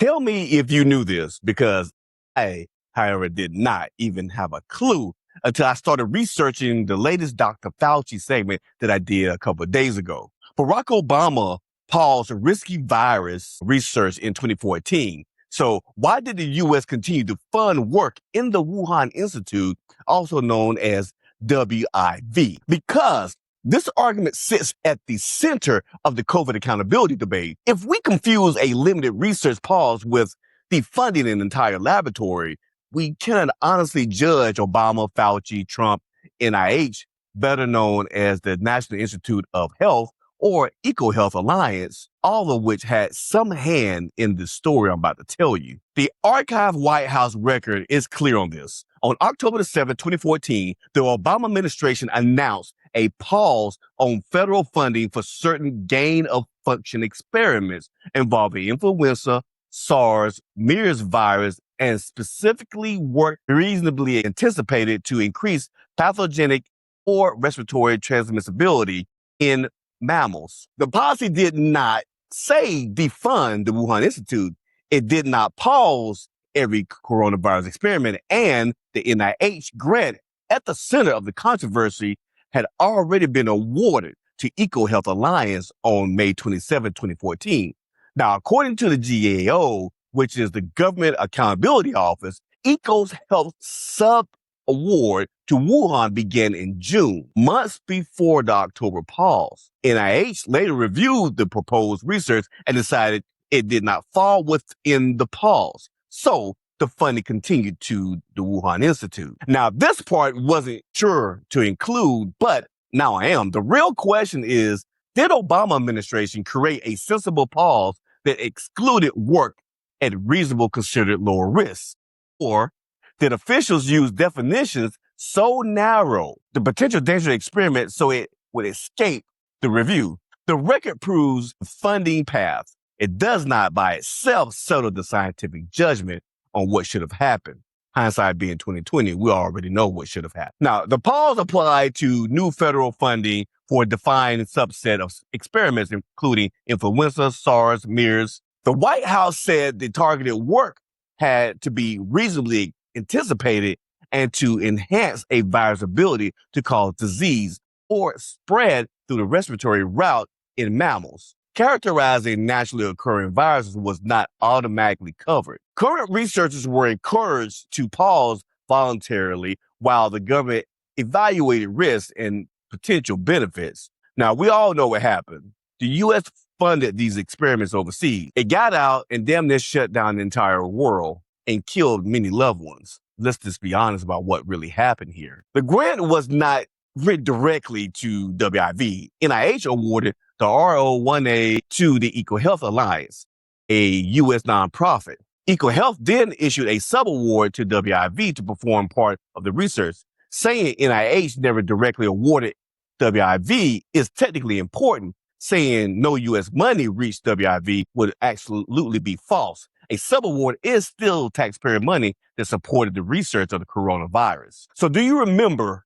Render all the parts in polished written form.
Tell me if you knew this, because I, however, did not even have a clue until I started researching the latest Dr. Fauci segment that I did a couple of days ago. Barack Obama paused risky virus research in 2014. So why did the U.S. continue to fund work in the Wuhan Institute, also known as WIV? Because this argument sits at the center of the COVID accountability debate. If we confuse a limited research pause with defunding an entire laboratory, we cannot honestly judge Obama, Fauci, Trump, NIH, better known as the National Institute of Health or EcoHealth Alliance, all of which had some hand in the story I'm about to tell you. The archived White House record is clear on this. On October 7, 2014, the Obama administration announced a pause on federal funding for certain gain-of-function experiments involving influenza, SARS, MERS virus, and specifically work reasonably anticipated to increase pathogenic or respiratory transmissibility in mammals. The policy did not say defund the Wuhan Institute. It did not pause every coronavirus experiment, and the NIH grant at the center of the controversy had already been awarded to EcoHealth Alliance on May 27, 2014. Now, according to the GAO, which is the Government Accountability Office, EcoHealth sub-award to Wuhan began in June, months before the October pause. NIH later reviewed the proposed research and decided it did not fall within the pause. So the funding continued to the Wuhan Institute. Now, this part wasn't sure to include, but now I am. The real question is, did Obama administration create a sensible pause that excluded work at reasonable considered lower risk? Or did officials use definitions so narrow, the potential dangerous experiment, so it would escape the review? The record proves funding path. It does not by itself settle the scientific judgment on what should have happened. Hindsight being 2020, we already know what should have happened. Now, the pause applied to new federal funding for a defined subset of experiments, including influenza, SARS, MERS. The White House said the targeted work had to be reasonably anticipated and to enhance a virus' ability to cause disease or spread through the respiratory route in mammals. Characterizing naturally occurring viruses was not automatically covered. Current researchers were encouraged to pause voluntarily while the government evaluated risks and potential benefits. Now, we all know what happened. The U.S. funded these experiments overseas. It got out and damn near shut down the entire world and killed many loved ones. Let's just be honest about what really happened here. The grant was not written directly to WIV. NIH awarded the RO1A to the EcoHealth Alliance, a U.S. nonprofit. EcoHealth then issued a sub-award to WIV to perform part of the research. Saying NIH never directly awarded WIV is technically important. Saying no U.S. money reached WIV would absolutely be false. A sub-award is still taxpayer money that supported the research of the coronavirus. So do you remember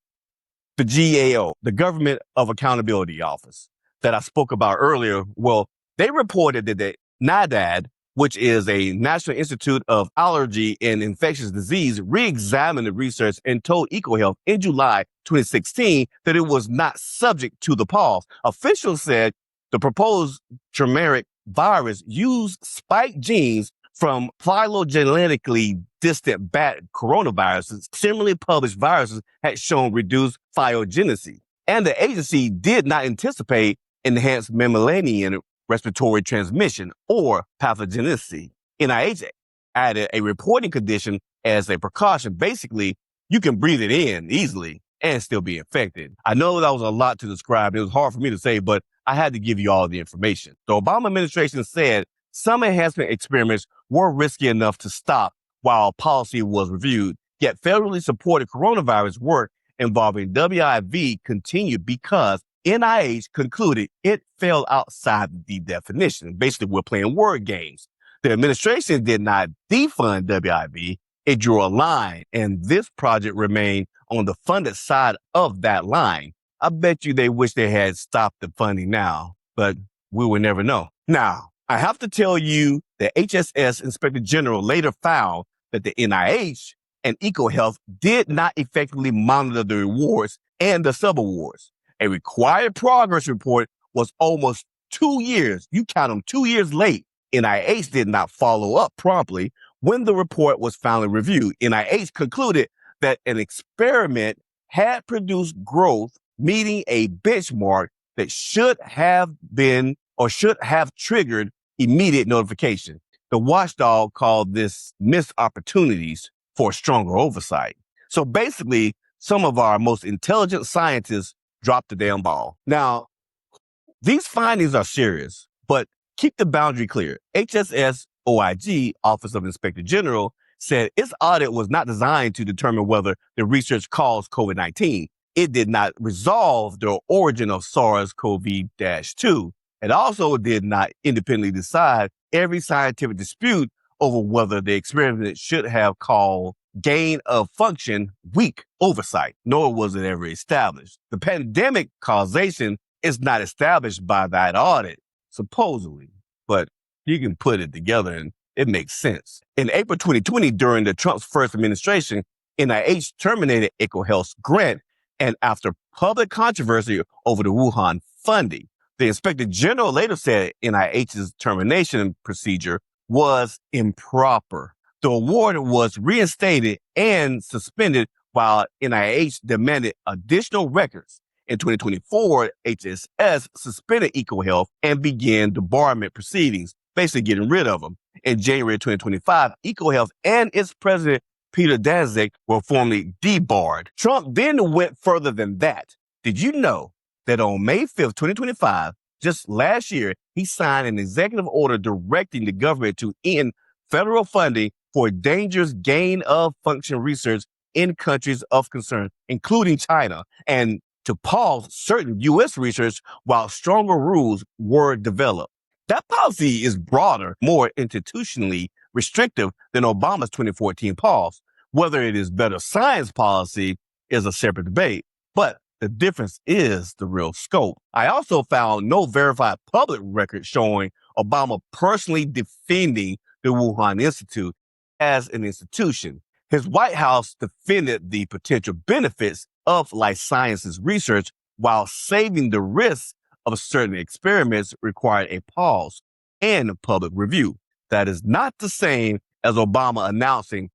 the GAO, the Government of Accountability Office, that I spoke about earlier? Well, they reported that the NIDAD, which is a National Institute of Allergy and Infectious Disease, re-examined the research and told EcoHealth in July 2016 that it was not subject to the pause. Officials said the proposed turmeric virus used spike genes from phylogenetically distant bat coronaviruses. Similarly published viruses had shown reduced phylogenicity, and the agency did not anticipate enhanced mammalian respiratory transmission or pathogenicity. NIH added a reporting condition as a precaution. Basically, you can breathe it in easily and still be infected. I know that was a lot to describe. It was hard for me to say, but I had to give you all the information. The Obama administration said some enhancement experiments were risky enough to stop while policy was reviewed, yet federally supported coronavirus work involving WIV continued because NIH concluded it fell outside the definition. Basically, we're playing word games. The administration did not defund WIV. It drew a line, and this project remained on the funded side of that line. I bet you they wish they had stopped the funding now, but we will never know. Now, I have to tell you that HSS Inspector General later found that the NIH and EcoHealth did not effectively monitor the rewards and the subawards. A required progress report was almost 2 years, you count them, 2 years late. NIH did not follow up promptly. When the report was finally reviewed, NIH concluded that an experiment had produced growth meeting a benchmark that should have been or should have triggered immediate notification. The watchdog called this missed opportunities for stronger oversight. So basically, some of our most intelligent scientists dropped the damn ball. Now, these findings are serious, but keep the boundary clear. HSS OIG, Office of Inspector General, said its audit was not designed to determine whether the research caused COVID-19. It did not resolve the origin of SARS-CoV-2. It also did not independently decide every scientific dispute over whether the experiment should have called gain of function weak oversight, nor was it ever established. The pandemic causation is not established by that audit, supposedly, but you can put it together and it makes sense. In April 2020, during the Trump's first administration, NIH terminated EcoHealth's grant, and after public controversy over the Wuhan funding, the Inspector General later said NIH's termination procedure was improper. The award was reinstated and suspended while NIH demanded additional records. In 2024, HSS suspended EcoHealth and began debarment proceedings, basically getting rid of them. In January 2025, EcoHealth and its president, Peter Daszak, were formally debarred. Trump then went further than that. Did you know that on May 5th, 2025, just last year, he signed an executive order directing the government to end federal funding for dangerous gain of function research in countries of concern, including China, and to pause certain U.S. research while stronger rules were developed. That policy is broader, more institutionally restrictive than Obama's 2014 pause. Whether it is better science policy is a separate debate, but the difference is the real scope. I also found no verified public record showing Obama personally defending the Wuhan Institute as an institution. His White House defended the potential benefits of life sciences research while saving the risks of certain experiments required a pause and public review. That is not the same as Obama announcing,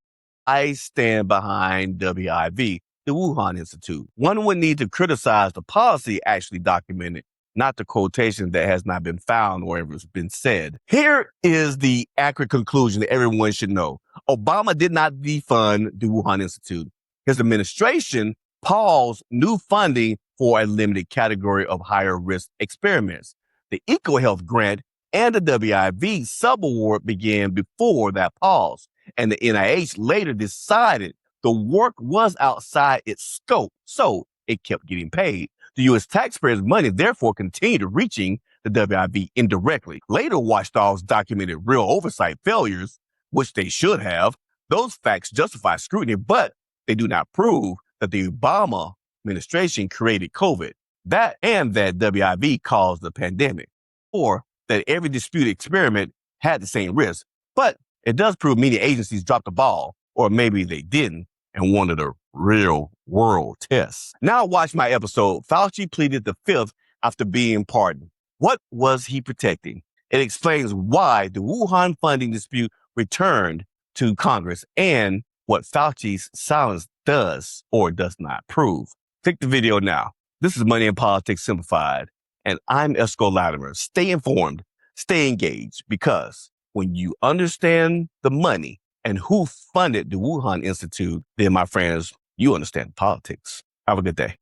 "I stand behind WIV, the Wuhan Institute." One would need to criticize the policy actually documented, not the quotation that has not been found or ever been said. Here is the accurate conclusion that everyone should know. Obama did not defund the Wuhan Institute. His administration paused new funding for a limited category of higher risk experiments. The EcoHealth grant and the WIV subaward began before that pause, and the NIH later decided the work was outside its scope, so it kept getting paid. The U.S. taxpayers' money therefore continued reaching the WIV indirectly. Later, watchdogs documented real oversight failures, which they should have. Those facts justify scrutiny, but they do not prove that the Obama administration created COVID, that WIV caused the pandemic, or that every disputed experiment had the same risk. But it does prove many agencies dropped the ball, or maybe they didn't and wanted a real world test. Now watch my episode, Fauci Pleaded the Fifth After Being Pardoned. What was he protecting? It explains why the Wuhan funding dispute returned to Congress and what Fauci's silence does or does not prove. Click the video now. This is Money and Politics Simplified, and I'm Esco Latimer. Stay informed, stay engaged, because when you understand the money and who funded the Wuhan Institute, then, my friends, you understand politics. Have a good day.